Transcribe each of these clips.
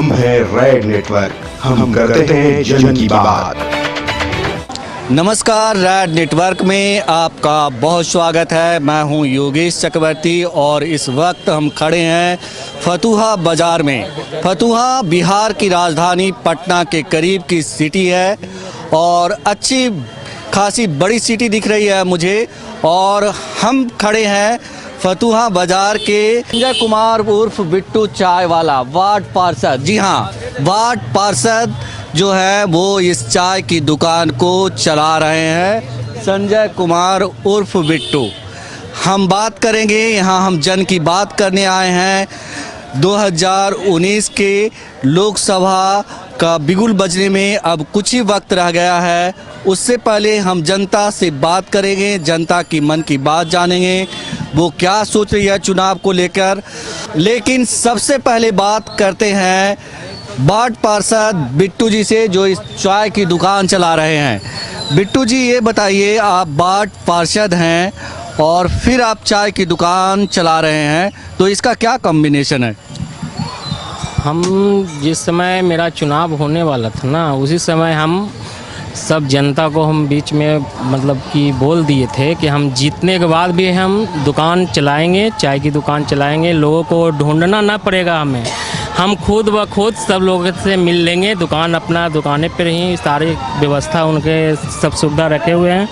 हम हैं red network, हम करते हैं जन की बात। नमस्कार, रेड नेटवर्क में आपका बहुत स्वागत है। मैं हूं योगेश चक्रवर्ती और इस वक्त हम खड़े हैं फतुहा बाज़ार में। फतुहा बिहार की राजधानी पटना के करीब की सिटी है और अच्छी खासी बड़ी सिटी दिख रही है मुझे। और हम खड़े हैं फतुहा बाज़ार के संजय कुमार उर्फ बिट्टू चाय वाला वार्ड पार्षद। जी हाँ, वार्ड पार्षद जो है वो इस चाय की दुकान को चला रहे हैं, संजय कुमार उर्फ बिट्टू। हम बात करेंगे, यहाँ हम जन की बात करने आए हैं। 2019 के लोकसभा का बिगुल बजने में अब कुछ ही वक्त रह गया है। उससे पहले हम जनता से बात करेंगे, जनता की मन की बात जानेंगे, वो क्या सोच रही है चुनाव को लेकर। लेकिन सबसे पहले बात करते हैं वार्ड पार्षद बिट्टू जी से, जो इस चाय की दुकान चला रहे हैं। बिट्टू जी, ये बताइए, आप वार्ड पार्षद हैं और फिर आप चाय की दुकान चला रहे हैं, तो इसका क्या कॉम्बिनेशन है? हम जिस समय मेरा चुनाव होने वाला था ना, उसी समय हम सब जनता को हम बीच में मतलब कि बोल दिए थे कि हम जीतने के बाद भी हम दुकान चलाएंगे, चाय की दुकान चलाएंगे। लोगों को ढूंढना ना पड़ेगा हमें, हम खुद ब खुद सब लोगों से मिल लेंगे। दुकान अपना दुकाने पर ही सारी व्यवस्था उनके सब सुविधा रखे हुए हैं,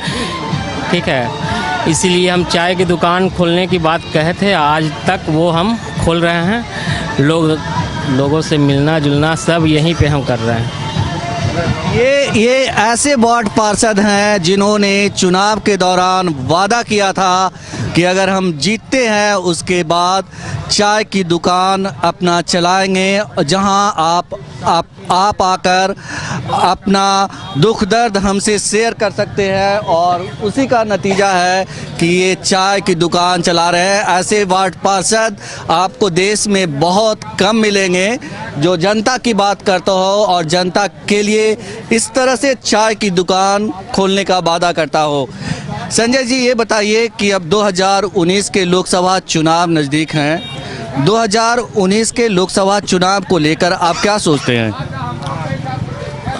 ठीक है। इसीलिए हम चाय की दुकान खोलने की बात कहे थे, आज तक वो हम खोल रहे हैं। लोगों से मिलना जुलना सब यहीं पे हम कर रहे हैं। ये ऐसे वार्ड पार्षद हैं जिन्होंने चुनाव के दौरान वादा किया था कि अगर हम जीतते हैं उसके बाद चाय की दुकान अपना चलाएंगे, जहां आप आकर अपना दुख दर्द हमसे शेयर कर सकते हैं। और उसी का नतीजा है कि ये चाय की दुकान चला रहे हैं। ऐसे वार्ड पार्षद आपको देश में बहुत कम मिलेंगे जो जनता की बात करता हो और जनता के लिए इस तरह से चाय की दुकान खोलने का वादा करता हो। संजय जी, ये बताइए कि अब 2019 के लोकसभा चुनाव नज़दीक हैं। 2019 के लोकसभा चुनाव को लेकर आप क्या सोचते हैं?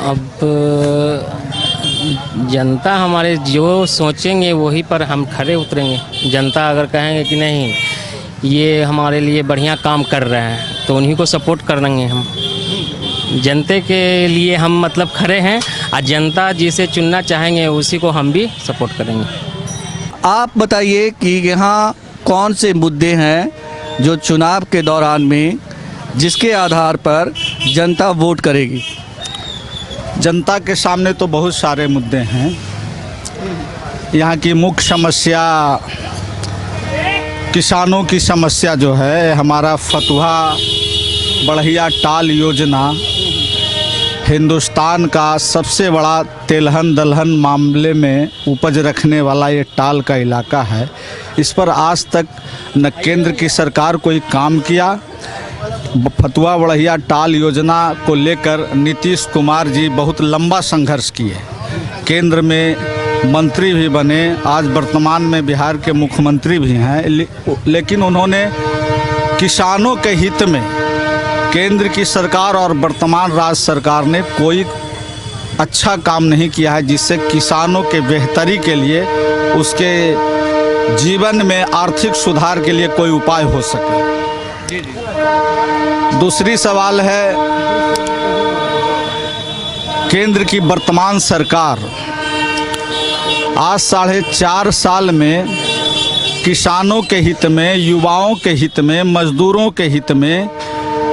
अब जनता हमारे जो सोचेंगे वही पर हम खड़े उतरेंगे। जनता अगर कहेंगे कि नहीं ये हमारे लिए बढ़िया काम कर रहे हैं तो उन्हीं को सपोर्ट कर देंगे हम। जनता के लिए हम मतलब खड़े हैं और जनता जिसे चुनना चाहेंगे उसी को हम भी सपोर्ट करेंगे। आप बताइए कि यहाँ कौन से मुद्दे हैं जो चुनाव के दौरान में जिसके आधार पर जनता वोट करेगी? जनता के सामने तो बहुत सारे मुद्दे हैं। यहाँ की मुख्य समस्या किसानों की समस्या जो है, हमारा फतुहा बढ़िया टाल योजना हिंदुस्तान का सबसे बड़ा तेलहन दलहन मामले में उपज रखने वाला ये टाल का इलाका है। इस पर आज तक न केंद्र की सरकार कोई काम किया। फतुहा बढ़िया टाल योजना को लेकर नीतीश कुमार जी बहुत लंबा संघर्ष किए, केंद्र में मंत्री भी बने, आज वर्तमान में बिहार के मुख्यमंत्री भी हैं, लेकिन उन्होंने किसानों के हित में केंद्र की सरकार और वर्तमान राज्य सरकार ने कोई अच्छा काम नहीं किया है जिससे किसानों के बेहतरी के लिए, उसके जीवन में आर्थिक सुधार के लिए कोई उपाय हो सके। दूसरी सवाल है, केंद्र की वर्तमान सरकार आज 4.5 साल में किसानों के हित में, युवाओं के हित में, मजदूरों के हित में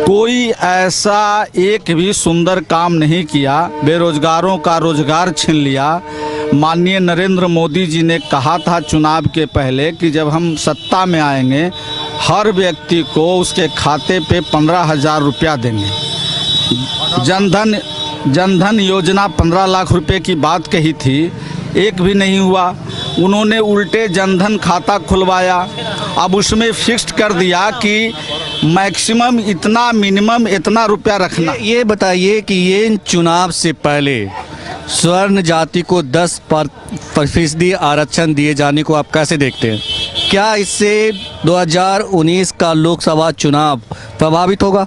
कोई ऐसा एक भी सुंदर काम नहीं किया। बेरोजगारों का रोजगार छीन लिया। माननीय नरेंद्र मोदी जी ने कहा था चुनाव के पहले कि जब हम सत्ता में आएंगे हर व्यक्ति को उसके खाते पे 15,000 रुपया देंगे। जनधन योजना 15 लाख रुपए की बात कही थी, एक भी नहीं हुआ। उन्होंने उल्टे जनधन खाता खुलवाया, अब उसमें फिक्स्ड कर दिया कि मैक्सिमम इतना, मिनिमम इतना रुपया रखना। ये बताइए कि ये चुनाव से पहले स्वर्ण जाति को 10% आरक्षण दिए जाने को आप कैसे देखते हैं? क्या इससे 2019 का लोकसभा चुनाव प्रभावित होगा?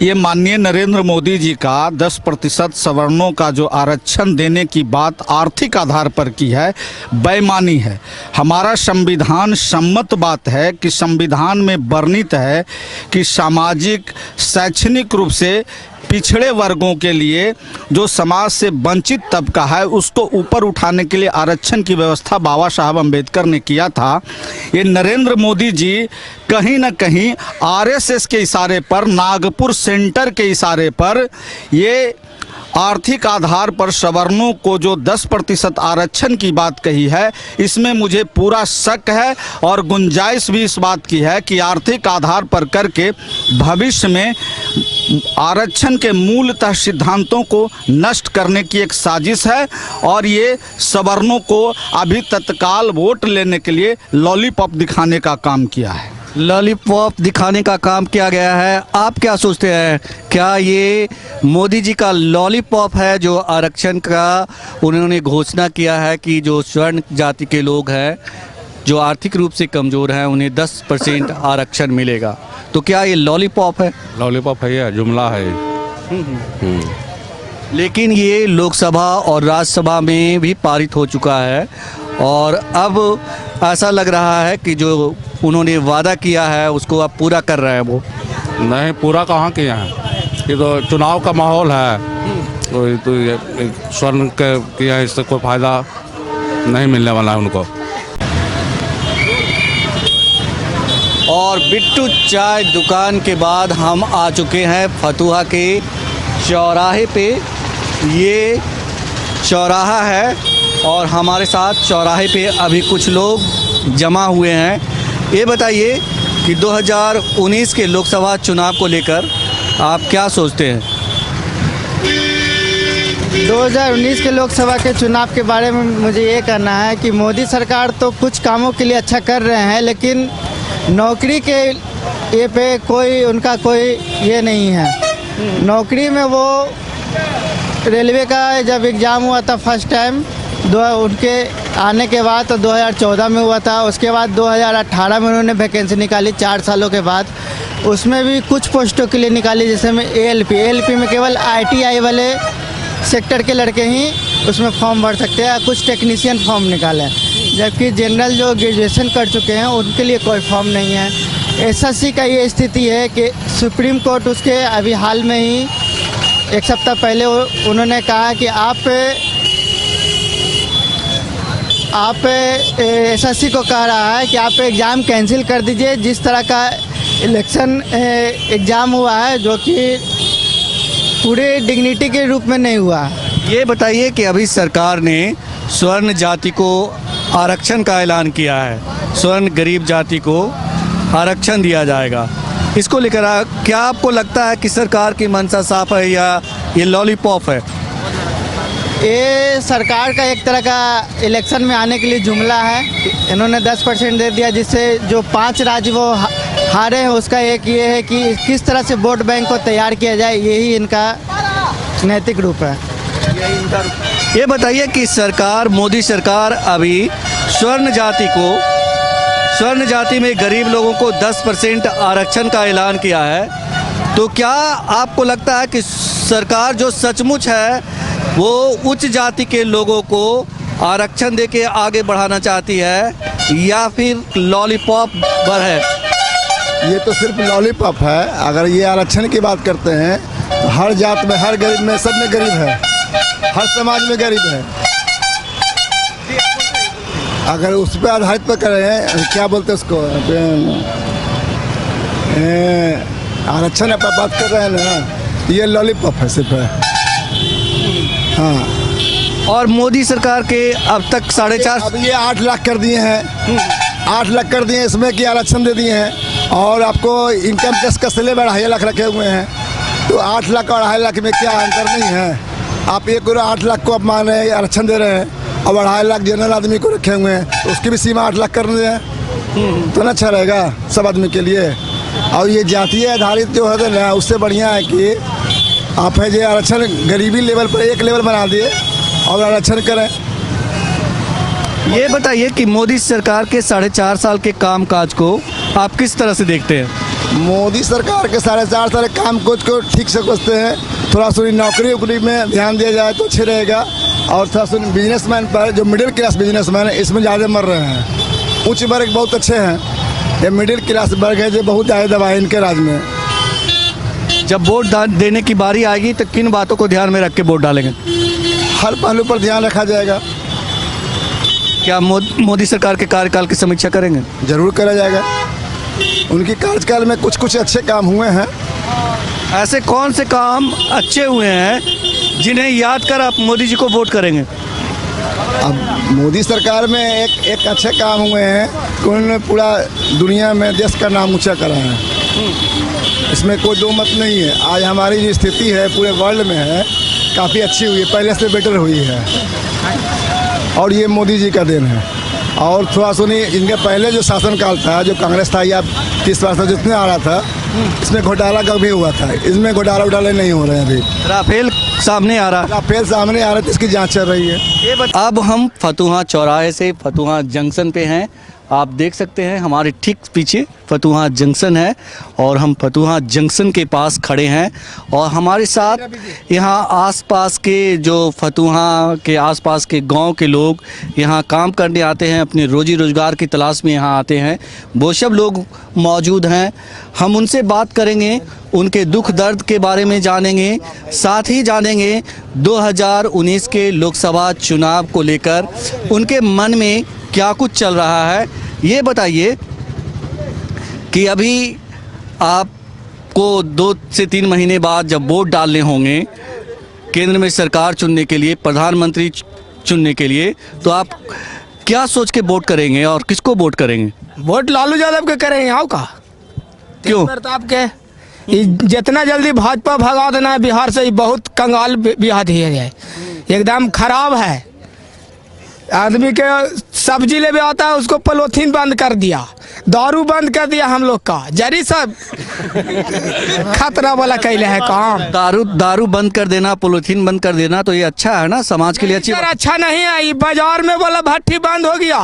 ये माननीय नरेंद्र मोदी जी का 10% सवर्णों का जो आरक्षण देने की बात आर्थिक आधार पर की है, बेईमानी है। हमारा संविधान सम्मत बात है कि संविधान में वर्णित है कि सामाजिक शैक्षणिक रूप से पिछड़े वर्गों के लिए जो समाज से वंचित तबका है उसको ऊपर उठाने के लिए आरक्षण की व्यवस्था बाबा साहब अम्बेडकर ने किया था। ये नरेंद्र मोदी जी कहीं न कहीं आरएसएस के इशारे पर, नागपुर सेंटर के इशारे पर ये आर्थिक आधार पर सवर्णों को जो 10% आरक्षण की बात कही है, इसमें मुझे पूरा शक है और गुंजाइश भी इस बात की है कि आर्थिक आधार पर करके भविष्य में आरक्षण के मूलतः सिद्धांतों को नष्ट करने की एक साजिश है और ये सवर्णों को अभी तत्काल वोट लेने के लिए लॉलीपॉप दिखाने का काम किया है। लॉलीपॉप दिखाने का काम किया गया है। आप क्या सोचते हैं, क्या ये मोदी जी का लॉलीपॉप है जो आरक्षण का उन्होंने घोषणा किया है कि जो स्वर्ण जाति के लोग हैं, जो आर्थिक रूप से कमज़ोर हैं, उन्हें 10% आरक्षण मिलेगा, तो क्या ये लॉलीपॉप है? लॉलीपॉप है या जुमला है? लेकिन ये लोकसभा और राज्यसभा में भी पारित हो चुका है और अब ऐसा लग रहा है कि जो उन्होंने वादा किया है उसको अब पूरा कर रहे हैं वो। नहीं, पूरा कहाँ किए हैं, ये तो चुनाव का माहौल है, तो ये स्वर्ण के किया इससे कोई फ़ायदा नहीं मिलने वाला है उनको। और बिट्टू चाय दुकान के बाद हम आ चुके हैं फतुहा के चौराहे पे। ये चौराहा है और हमारे साथ चौराहे पे अभी कुछ लोग जमा हुए हैं। ये बताइए कि 2019 के लोकसभा चुनाव को लेकर आप क्या सोचते हैं? 2019 के लोकसभा के चुनाव के बारे में मुझे ये कहना है कि मोदी सरकार तो कुछ कामों के लिए अच्छा कर रहे हैं, लेकिन नौकरी के ये पे कोई उनका कोई ये नहीं है। नौकरी में वो रेलवे का जब एग्ज़ाम हुआ था फर्स्ट टाइम उनके आने के बाद, तो 2014 में हुआ था। उसके बाद 2018 में उन्होंने वैकेंसी निकाली 4 सालों के बाद, उसमें भी कुछ पोस्टों के लिए निकाली, जैसे में एएलपी में केवल आईटीआई वाले सेक्टर के लड़के ही उसमें फॉर्म भर सकते हैं, कुछ टेक्नीशियन फॉर्म निकाले, जबकि जनरल जो ग्रेजुएशन कर चुके हैं उनके लिए कोई फॉर्म नहीं है। एसएससी का ये स्थिति है कि सुप्रीम कोर्ट उसके अभी हाल में ही 1 सप्ताह पहले उन्होंने कहा कि आप एसएससी को कह रहा है कि आप एग्ज़ाम कैंसिल कर दीजिए। जिस तरह का इलेक्शन एग्ज़ाम हुआ है जो कि पूरे डिग्निटी के रूप में नहीं हुआ। ये बताइए कि अभी सरकार ने स्वर्ण जाति को आरक्षण का ऐलान किया है, स्वर्ण गरीब जाति को आरक्षण दिया जाएगा, इसको लेकर क्या आपको लगता है कि सरकार की मंशा साफ है या ये लॉलीपॉप है? ये सरकार का एक तरह का इलेक्शन में आने के लिए जुमला है। इन्होंने 10% दे दिया, जिससे जो 5 राज्य वो हारे हैं उसका एक ये है कि किस तरह से वोट बैंक को तैयार किया जाए, यही इनका नैतिक रूप है। ये बताइए कि सरकार, मोदी सरकार अभी स्वर्ण जाति में गरीब लोगों को 10% आरक्षण का ऐलान किया है, तो क्या आपको लगता है कि सरकार जो सचमुच है वो उच्च जाति के लोगों को आरक्षण देके आगे बढ़ाना चाहती है या फिर लॉलीपॉप पर है? ये तो सिर्फ लॉलीपॉप है। अगर ये आरक्षण की बात करते हैं तो हर जात में, हर गरीब में, सब में गरीब है, हर समाज में गरीब है। अगर उस पर आधारित पर करें, क्या बोलते हैं उसको, आरक्षण आप बात कर रहे हैं ना, ये लॉलीपॉप है सिर्फ। हाँ, और मोदी सरकार के अब तक 4.5, अब ये 8 लाख कर दिए हैं, 8 लाख कर दिए हैं, इसमें कि आरक्षण दे दिए हैं। और आपको इनकम टैक्स का स्लैब 2.5 लाख रखे हुए हैं, तो 8 लाख और 2.5 लाख में क्या अंतर नहीं है? आप 8 लाख को आप मान रहे हैं आरक्षण दे रहे हैं और 2.5 लाख जनरल आदमी को रखे हुए हैं, तो उसकी भी सीमा 8 लाख कर रहे हैं, तो ना अच्छा रहेगा सब आदमी के लिए। और ये जातीय आधारित जो है ना, उससे बढ़िया है कि आप है जो आरक्षण गरीबी लेवल पर एक लेवल बना दिए और आरक्षण करें। ये बताइए कि मोदी सरकार के 4.5 साल के कामकाज को आप किस तरह से देखते हैं? मोदी सरकार के 4.5 साल काम को ठीक से करते हैं। थोड़ा सा नौकरी वोकरी में ध्यान दिया जाए तो अच्छे रहेगा। और थोड़ा सा बिजनेसमैन पर, जो मिडिल क्लास बिजनेसमैन है, इसमें ज़्यादा मर रहे हैं। उच्च वर्ग बहुत अच्छे हैं, ये मिडिल क्लास वर्ग है जो बहुत ज़्यादा दबा है इनके राज में। जब वोट देने की बारी आएगी तो किन बातों को ध्यान में रख के वोट डालेंगे? हर पहलू पर ध्यान रखा जाएगा। क्या मोदी सरकार के कार्यकाल की समीक्षा करेंगे? जरूर करा जाएगा। उनकी कार्यकाल में कुछ अच्छे काम हुए हैं। ऐसे कौन से काम अच्छे हुए हैं जिन्हें याद कर आप मोदी जी को वोट करेंगे? अब मोदी सरकार में एक अच्छे काम हुए हैं कि उन्होंने पूरा दुनिया में देश का नाम ऊंचा करा है। इसमें कोई दो मत नहीं है। आज हमारी जो स्थिति है पूरे वर्ल्ड में है, काफ़ी अच्छी हुई है, पहले से बेटर हुई है। और ये मोदी जी का देन है। और थोड़ा सुनिए, इनके पहले जो शासनकाल था, जो कांग्रेस था या 30 वर्ष से जितने आ रहा था, इसमें घोटाला कभी हुआ था। इसमें घोटाले नहीं हो रहे हैं अभी। राफेल सामने आ रहा है। राफेल सामने आ रहा है तो इसकी जांच चल रही है। अब हम फतुहा चौराहे से फतुहा जंक्शन पे हैं। आप देख सकते हैं हमारे ठीक पीछे फतुहा जंक्शन है और हम फतुहा जंक्शन के पास खड़े हैं। और हमारे साथ यहाँ आसपास के जो फतुहा के आसपास के गांव के लोग यहाँ काम करने आते हैं, अपने रोजी रोजगार की तलाश में यहाँ आते हैं। वो सब लोग मौजूद हैं। हम उनसे बात करेंगे, उनके दुख दर्द के बारे में जानेंगे, साथ ही जानेंगे 2019 के लोकसभा चुनाव को लेकर उनके मन में क्या कुछ चल रहा है। ये बताइए कि अभी आपको 2 से 3 महीने बाद जब वोट डालने होंगे केंद्र में सरकार चुनने के लिए, प्रधानमंत्री चुनने के लिए, तो आप क्या सोच के वोट करेंगे और किसको वोट करेंगे? वोट लालू यादव के करेंगे। आओ का क्यों? प्रताप के जितना जल्दी भाजपा भगा देना है बिहार से, बहुत कंगाल बिहार है, एकदम खराब है। आदमी के सब्जी ले आता है उसको पॉलीथीन बंद कर दिया, दारू बंद कर दिया हम लोग का, जरी सब खतरा वाला कैले है काम। दारू बंद कर देना, पॉलीथीन बंद कर देना, तो ये अच्छा है ना, समाज के लिए अच्छी बात। अच्छा नहीं है। ये बाजार में वाला भट्टी बंद हो गया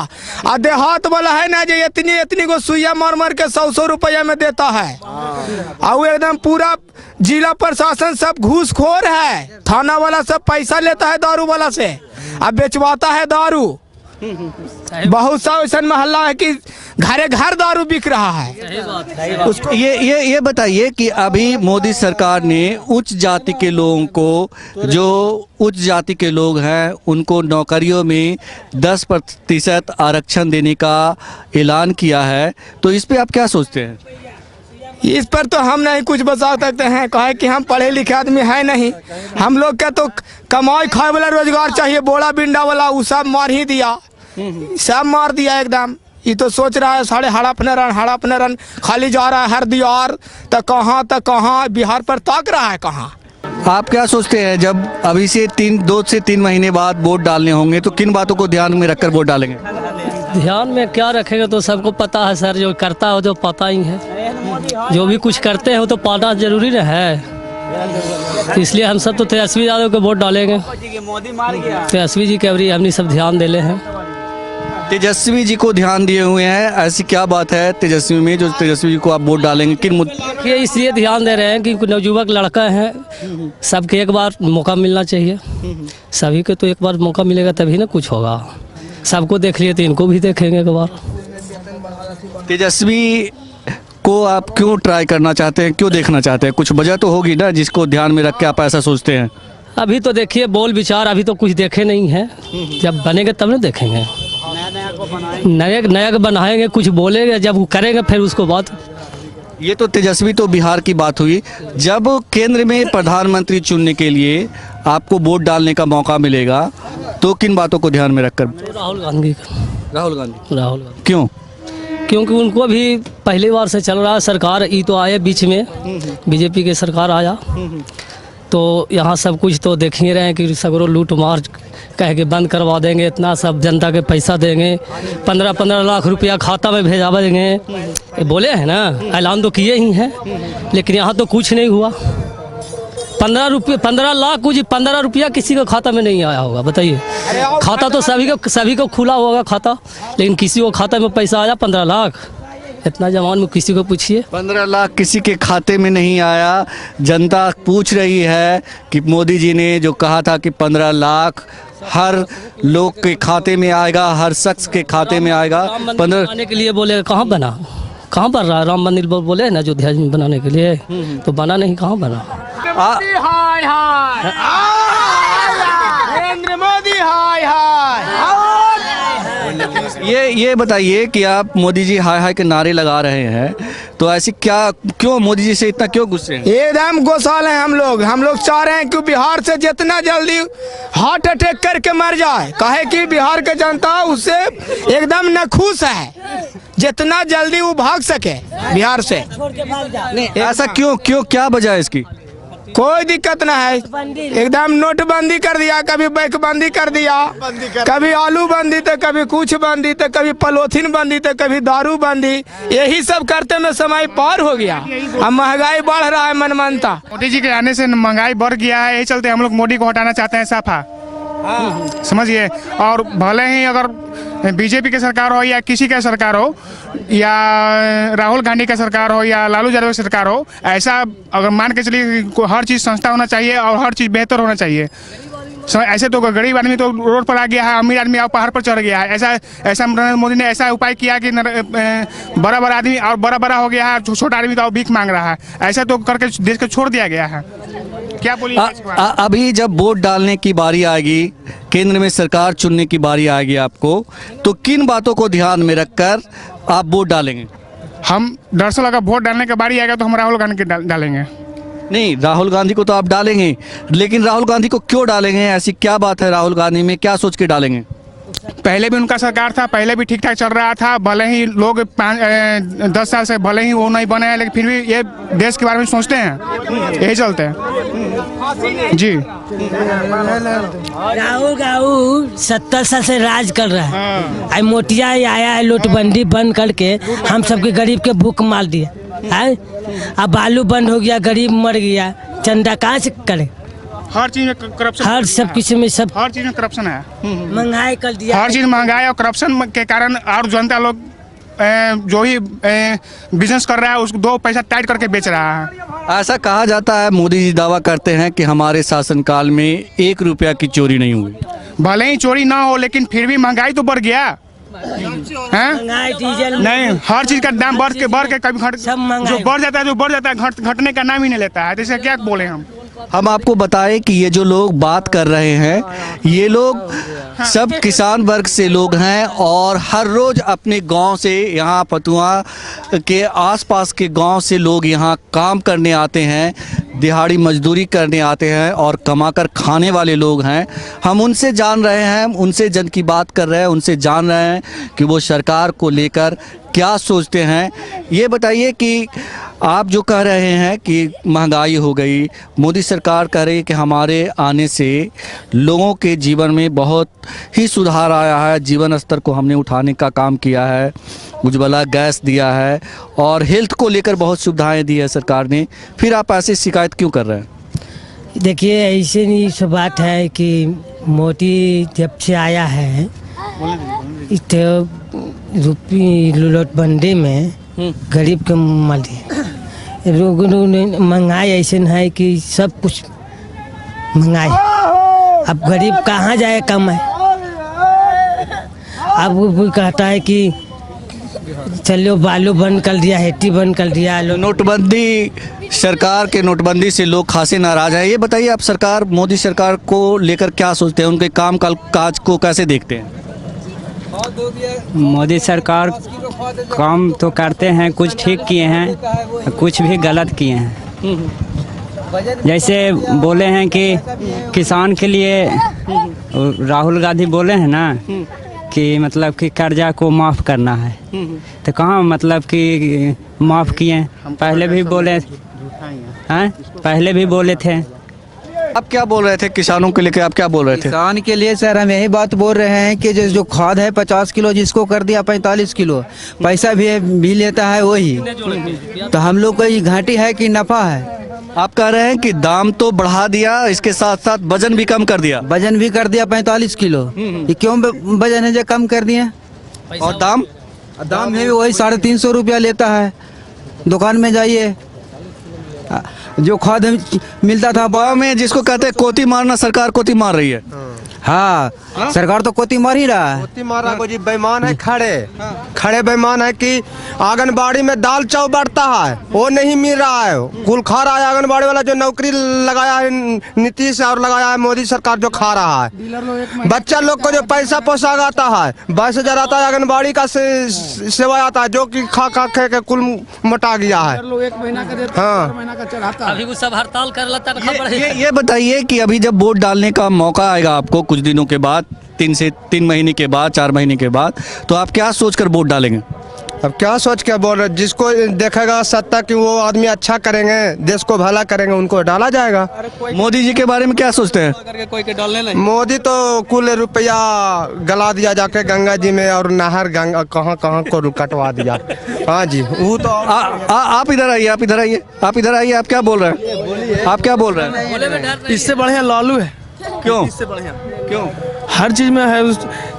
और देहात वाला है ना, जो इतनी को सुइया मार मार के 100 रुपया में देता है। और एकदम पूरा जिला प्रशासन सब घूसखोर है। थाना वाला सब पैसा लेता है दारू वाला से, अब बेचवाता है दारू। बहुत सा ऐसा मोहल्ला है कि घरे घर दारू बिक रहा है। उसको ये बताइए कि अभी मोदी सरकार ने उच्च जाति के लोगों को, जो उच्च जाति के लोग हैं, उनको नौकरियों में 10% आरक्षण देने का ऐलान किया है, तो इस पे आप क्या सोचते हैं? इस पर तो हम नहीं कुछ बता सकते हैं, कहे कि हम पढ़े लिखे आदमी है नहीं। हम लोग का तो कमाई खाए वाला रोजगार चाहिए। बोला बिंडा वाला वो सब मार ही दिया, सब मार दिया एकदम। ये तो सोच रहा है साढ़े हड़पने रन खाली जा रहा है हर दीवार तक, कहाँ बिहार पर ताक रहा है कहाँ। आप क्या सोचते हैं जब अभी से 2 से 3 महीने बाद वोट डालने होंगे तो किन बातों को ध्यान में रखकर वोट डालेंगे? ध्यान में क्या रखेंगे तो सबको पता है सर, जो करता है तो पता ही है। जो भी कुछ करते हैं वो तो पाना जरूरी ना है, तो इसलिए हम सब तो तेजस्वी यादव को वोट डालेंगे। तेजस्वी जी के अभी हमने सब ध्यान दिले हैं। तेजस्वी जी को ध्यान दिए हुए हैं, ऐसी क्या बात है तेजस्वी में जो तेजस्वी जी को आप वोट डालेंगे? किन ये इसलिए ध्यान दे रहे हैं कि नवयुवक लड़का है, सबके एक बार मौका मिलना चाहिए। सभी को तो एक बार मौका मिलेगा तभी ना कुछ होगा। सबको देख लिए तो इनको भी देखेंगे एक बार। तेजस्वी को आप क्यों ट्राई करना चाहते हैं, क्यों देखना चाहते हैं? कुछ वजह तो होगी ना जिसको ध्यान में रख के आप ऐसा सोचते हैं? अभी तो देखिए बोल विचार अभी तो कुछ देखे नहीं है, जब बनेंगे तब ना देखेंगे। नया बनाएंगे, कुछ बोलेंगे, जब वो करेंगे फिर उसको बात। ये तो तेजस्वी तो बिहार की बात हुई। जब केंद्र में प्रधानमंत्री चुनने के लिए आपको वोट डालने का मौका मिलेगा तो किन बातों को ध्यान में रखकर? राहुल गांधी। क्यों? क्योंकि उनको भी पहली बार से चल रहा है सरकार। ये तो आए बीच में बीजेपी के सरकार आया तो यहाँ सब कुछ तो देख ही रहे हैं कि सगरों लूट मार कह के बंद करवा देंगे, इतना सब जनता के पैसा देंगे, 15-15 लाख रुपया खाता में भेजा देंगे। बोले हैं ना, ऐलान तो किए ही हैं, लेकिन यहाँ तो कुछ नहीं हुआ। 15 लाख कुछ 15 रुपया किसी का खाता में नहीं आया होगा, बताइए। खाता तो सभी को खुला होगा खाता, लेकिन किसी को खाता में पैसा आया 15 लाख। इतना जवान में किसी को पूछिए। 15 लाख किसी के खाते में नहीं आया। जनता पूछ रही है कि मोदी जी ने जो कहा था कि 15 लाख हर लोग के खाते में आएगा, हर शख्स के खाते में आएगा। राम मंदिर 15 बनाने के लिए बोले, कहाँ बना, कहाँ बन रहा है राम मंदिर? बोले ना अयोध्या में बनाने के लिए, तो बना नहीं, कहाँ बना। हाय हाय नरेंद्र मोदी हाय हाय। ये बताइए कि आप मोदी जी हाय हाय के नारे लगा रहे हैं, तो ऐसी क्या, क्यों मोदी जी से इतना क्यों गुस्से हैं? एकदम गोसाल हैं हम लोग चाह रहे हैं कि बिहार से जितना जल्दी हार्ट अटैक करके मर जाए, काहे कि बिहार के जनता उससे एकदम नाखुश है, जितना जल्दी वो भाग सके बिहार से। नहीं, ऐसा क्यों क्या वजह है इसकी? कोई दिक्कत ना है, एकदम नोटबंदी कर दिया, कभी बैंक बंदी कर दिया, कभी आलू बंदी तो कभी कुछ बंदी तो कभी पॉलीथीन बंदी तो कभी दारू बंदी, यही सब करते में समय पार हो गया। अब महंगाई बढ़ रहा है मनमानता। मोदी जी के आने से महंगाई बढ़ गया है, यही चलते हम लोग मोदी को हटाना चाहते हैं साफा, समझिए। और भले ही अगर बीजेपी की सरकार हो या किसी का सरकार हो, या राहुल गांधी का सरकार हो या लालू यादव की सरकार हो, ऐसा अगर मान के चलिए हर चीज़ संस्था होना चाहिए और हर चीज़ बेहतर होना चाहिए। ऐसे तो गरीब आदमी तो रोड पर आ गया है, अमीर आदमी पहाड़ पर चढ़ गया है। ऐसा नरेंद्र मोदी ने ऐसा उपाय किया कि बड़ा आदमी और बड़ा हो गया है, छोटा आदमी तो भीख मांग रहा है। ऐसा तो करके देश को छोड़ दिया गया है। क्या बोलिए? अभी जब वोट डालने की बारी आएगी, केंद्र में सरकार चुनने की बारी आएगी आपको, तो किन बातों को ध्यान में रखकर आप वोट डालेंगे? हम दरअसल अगर वोट डालने की बारी आएगा तो हम राहुल गांधी के डालेंगे। नहीं, राहुल गांधी को तो आप डालेंगे, लेकिन राहुल गांधी को क्यों डालेंगे? ऐसी क्या बात है राहुल गांधी में, क्या सोच के डालेंगे? पहले भी उनका सरकार था, पहले भी ठीक ठाक चल रहा था, भले ही लोग 10 साल से भले ही वो नहीं बने हैं, लेकिन फिर भी ये देश के बारे में सोचते हैं, यही चलते हैं जी। राहुल 70 साल से राज कर रहा है। आई मोटिया आया है, नोटबंदी बंद करके हम सबके गरीब के भूख मार दिया है। अब बालू बंद हो गया, गरीब मर गया, चंदा कहाँ से करे? हर चीज में करप्शन, हर सब किसी में सब हर चीज में करप्शन है। महंगाई कर दिया, हर चीज महंगाई और करप्शन के कारण और जनता लोग जो ही बिजनेस कर रहा है उसको 2 पैसा टाइट करके बेच रहा है। ऐसा कहा जाता है, मोदी जी दावा करते हैं कि हमारे शासनकाल में 1 रुपया की चोरी नहीं हुई। भले ही चोरी ना हो, लेकिन फिर भी महंगाई तो बढ़ गया है। डीजल नहीं, हर चीज का दाम बढ़ के कभी जो बढ़ जाता है घटने का नाम ही नहीं लेता है। जैसे क्या बोले हम आपको बताएं कि ये जो लोग बात कर रहे हैं, ये लोग सब किसान वर्ग से लोग हैं और हर रोज अपने गांव से, यहाँ फतुहा के आसपास के गांव से लोग यहाँ काम करने आते हैं, दिहाड़ी मजदूरी करने आते हैं और कमाकर खाने वाले लोग हैं। हम उनसे जान रहे हैं, उनसे जन की बात कर रहे हैं, उनसे जान रहे हैं कि वो सरकार को लेकर क्या सोचते हैं। ये बताइए कि आप जो कह रहे हैं कि महंगाई हो गई, मोदी सरकार कह रही है कि हमारे आने से लोगों के जीवन में बहुत ही सुधार आया है, जीवन स्तर को हमने उठाने का काम किया है, उज्ज्वला गैस दिया है और हेल्थ को लेकर बहुत सुविधाएं दी है सरकार ने, फिर आप ऐसे शिकायत क्यों कर रहे हैं? देखिए, ऐसे नहीं सब बात है कि मोदी जब से आया है रुपये नोटबंदी में गरीब के मार दिए। महंगाई ऐसे है कि सब कुछ महंगाई, अब गरीब कहाँ जाए कम है। अब वो कहता है कि चलो बालू बंद कर दिया, हेटी बंद कर दिया। नोटबंदी, सरकार के नोटबंदी से लोग खासे नाराज हैं। ये बताइए आप सरकार, मोदी सरकार को लेकर क्या सोचते हैं, उनके काम काज को कैसे देखते हैं? मोदी सरकार काम तो करते हैं, कुछ ठीक किए हैं, कुछ भी गलत किए हैं। जैसे बोले हैं कि किसान के लिए, राहुल गांधी बोले हैं ना कि मतलब कि कर्जा को माफ़ करना है, तो कहाँ मतलब कि माफ़ किए? पहले भी बोले हैं, पहले भी बोले थे। आप क्या बोल रहे थे किसानों के लिए, आप क्या बोल रहे थे? किसान के लिए सर हम यही बात बोल रहे हैं कि जो खाद है 50 किलो, जिसको कर दिया 45 किलो, पैसा भी लेता है वही, तो हम लोग को ये घाटी है कि नफा है? आप कह रहे हैं कि दाम तो बढ़ा दिया, इसके साथ साथ वजन भी कम कर दिया। वजन भी कर दिया 45 किलो, ये क्यों वजन है जो कम कर दिया? और दाम दाम है वही 350 रुपया लेता है। दुकान में जाइए, जो खाद मिलता था गाँव में जिसको कहते हैं कोती मारना, सरकार कोती मार रही है। हाँ, सरकार तो कोती मार ही रहा है। कोती मारा को जी बेईमान है, खड़े बेईमान है कि आंगनबाड़ी में दाल चाव बढ़ता है वो नहीं मिल रहा है, कुल खा रहा है आंगनबाड़ी वाला जो नौकरी लगाया है नीतीश और लगाया है मोदी सरकार जो खा रहा है। बच्चा लोग को जो पैसा पोशाक आता है 22,000 आता है, आंगनबाड़ी का सेवा आता है जो कि खा के कुल मोटा गया है। अभी वो सब हड़ताल कर लेता है। ये बताइए कि अभी जब वोट डालने का मौका आएगा आपको कुछ दिनों के बाद, 3 महीने के बाद, 4 महीने के बाद, तो आप क्या सोचकर वोट डालेंगे? अब क्या सोच के बोल रहे, जिसको देखेगा सत्ता कि वो आदमी अच्छा करेंगे, देश को भला करेंगे, उनको डाला जाएगा। मोदी जी के बारे में क्या सोचते हैं? मोदी तो कुल रुपया गला दिया जाके गंगा जी में और नहर गंगा कहाँ को कटवा दिया। हाँ जी, वो तो आप इधर आइए, आप इधर आइए, आप क्या बोल रहे हैं? आप क्या बोल रहे हैं? इससे बढ़िया लालू है। क्यों? इससे बढ़िया क्यों? हर चीज में है।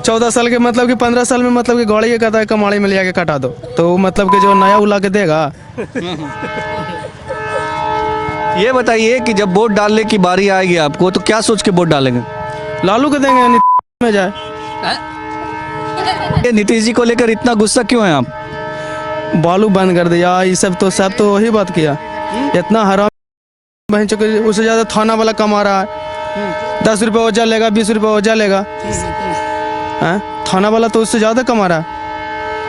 14 साल के मतलब कि 15 साल में मतलब कि गौड़ी के कहता है कमाड़ी में लिया के कटा दो, तो मतलब कि जो नया उला के देगा। ये बताइए कि जब वोट डालने की बारी आएगी आपको तो क्या सोच के वोट डालेंगे? लालू के देंगे, में जाए। ये नीतीश जी को लेकर इतना गुस्सा क्यों है आप? बालू बंद कर दिया, ये सब तो वही बात किया। इतना हराम बहन चुके, उससे ज्यादा थाना वाला कमा रहा है। 10 रुपये ओझा लेगा, 20 रुपये ओझा लेगा। थाना वाला तो उससे ज़्यादा कमा रहा है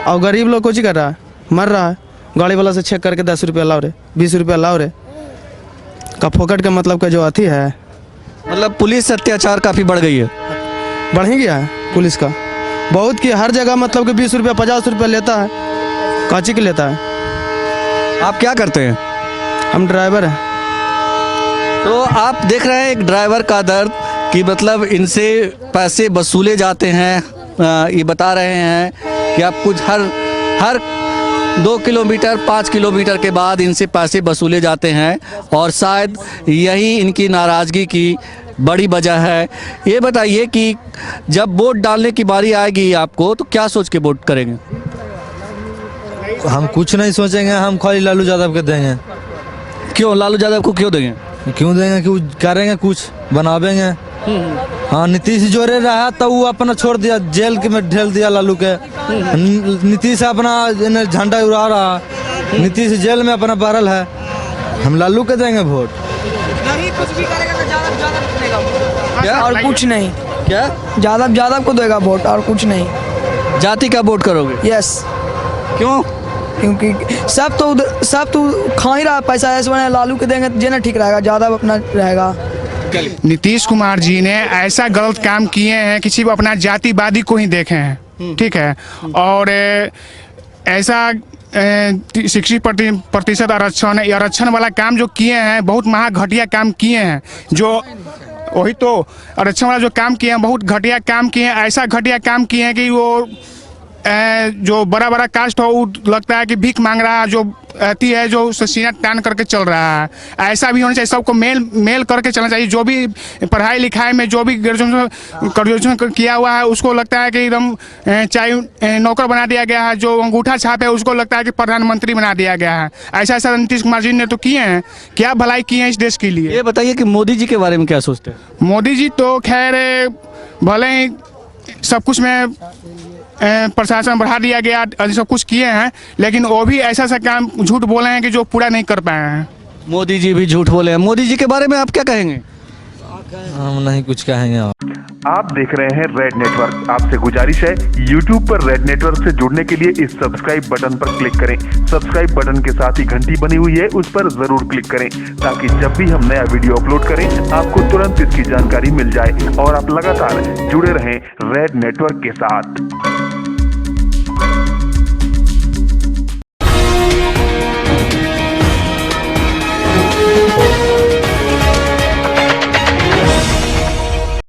और गरीब लोग कुछ कर रहा है, मर रहा है। गाड़ी वाला से चेक करके 10 रुपया लाओ रे, 20 रुपया लाओ रे का फोकट का मतलब का जो आती है। मतलब पुलिस अत्याचार काफ़ी बढ़ गई है, बढ़ ही गया है पुलिस का बहुत की हर जगह, मतलब कि 20 रुपया 50 रुपया लेता है, काची के लेता है। आप क्या करते हैं? हम ड्राइवर हैं। तो आप देख रहे हैं एक ड्राइवर का दर्द कि मतलब इनसे पैसे वसूले जाते हैं। ये बता रहे हैं कि आप कुछ हर 2 किलोमीटर 5 किलोमीटर के बाद इनसे पैसे वसूले जाते हैं और शायद यही इनकी नाराज़गी की बड़ी वजह है। ये बताइए कि जब वोट डालने की बारी आएगी आपको तो क्या सोच के वोट करेंगे? हम कुछ नहीं सोचेंगे, हम खाली लालू यादव के देंगे। क्यों लालू यादव को क्यों देंगे? क्यों देंगे कि करेंगे, कुछ बनावेंगे। हाँ, नीतीश जोरे रहा तो वो अपना छोड़ दिया, जेल के में ढेल दिया लालू के। नीतीश अपना झंडा उड़ा रहा, नीतीश जेल में अपना बहरल है। हम लालू के देंगे वोट। क्या? और कुछ नहीं। क्या? यादव को देगा वोट और कुछ नहीं। जाति का वोट करोगे? यस। क्यों? क्योंकि सब तो खा ही रहा पैसा, ऐसे लालू के देंगे जेना ठीक रहेगा, यादव अपना रहेगा। नीतीश कुमार जी ने ऐसा गलत काम किए हैं कि सिर्फ अपना जातिवादी को ही देखे हैं, ठीक है। और ऐसा 60% आरक्षण वाला काम जो किए हैं, बहुत महा घटिया काम किए हैं। जो वही तो आरक्षण वाला जो काम किए हैं, बहुत घटिया काम किए हैं। ऐसा घटिया काम किए हैं कि वो जो बड़ा कास्ट हो वो लगता है कि भीख मांग रहा है, जो आती है जो सीना तान करके चल रहा है। ऐसा भी होना चाहिए, सबको मेल करके चलना चाहिए। जो भी पढ़ाई लिखाई में जो भी ग्रेजुएशन किया हुआ है उसको लगता है कि एकदम चाहे नौकर बना दिया गया है, जो अंगूठा छाप है उसको लगता है कि प्रधानमंत्री बना दिया गया है। ऐसा नीतीश कुमार जी ने तो किए हैं, क्या भलाई किए हैं इस देश के लिए। ये बताइए कि मोदी जी के बारे में क्या सोचते हैं? मोदी जी तो खैर भले ही सब कुछ में प्रशासन बढ़ा दिया गया, सब कुछ किए हैं, लेकिन वो भी ऐसा काम झूठ बोले हैं कि जो पूरा नहीं कर पाए हैं। मोदी जी भी झूठ बोले हैं। मोदी जी के बारे में आप क्या कहेंगे? हम नहीं कुछ कहेंगे। आप देख रहे हैं रेड नेटवर्क। आपसे गुजारिश है, YouTube पर रेड नेटवर्क से जुड़ने के लिए इस सब्सक्राइब बटन पर क्लिक करें। सब्सक्राइब बटन के साथ ही घंटी बनी हुई है, उस पर जरूर क्लिक करें ताकि जब भी हम नया वीडियो अपलोड करें आपको तुरंत इसकी जानकारी मिल जाए और आप लगातार जुड़े रहें रेड नेटवर्क के साथ।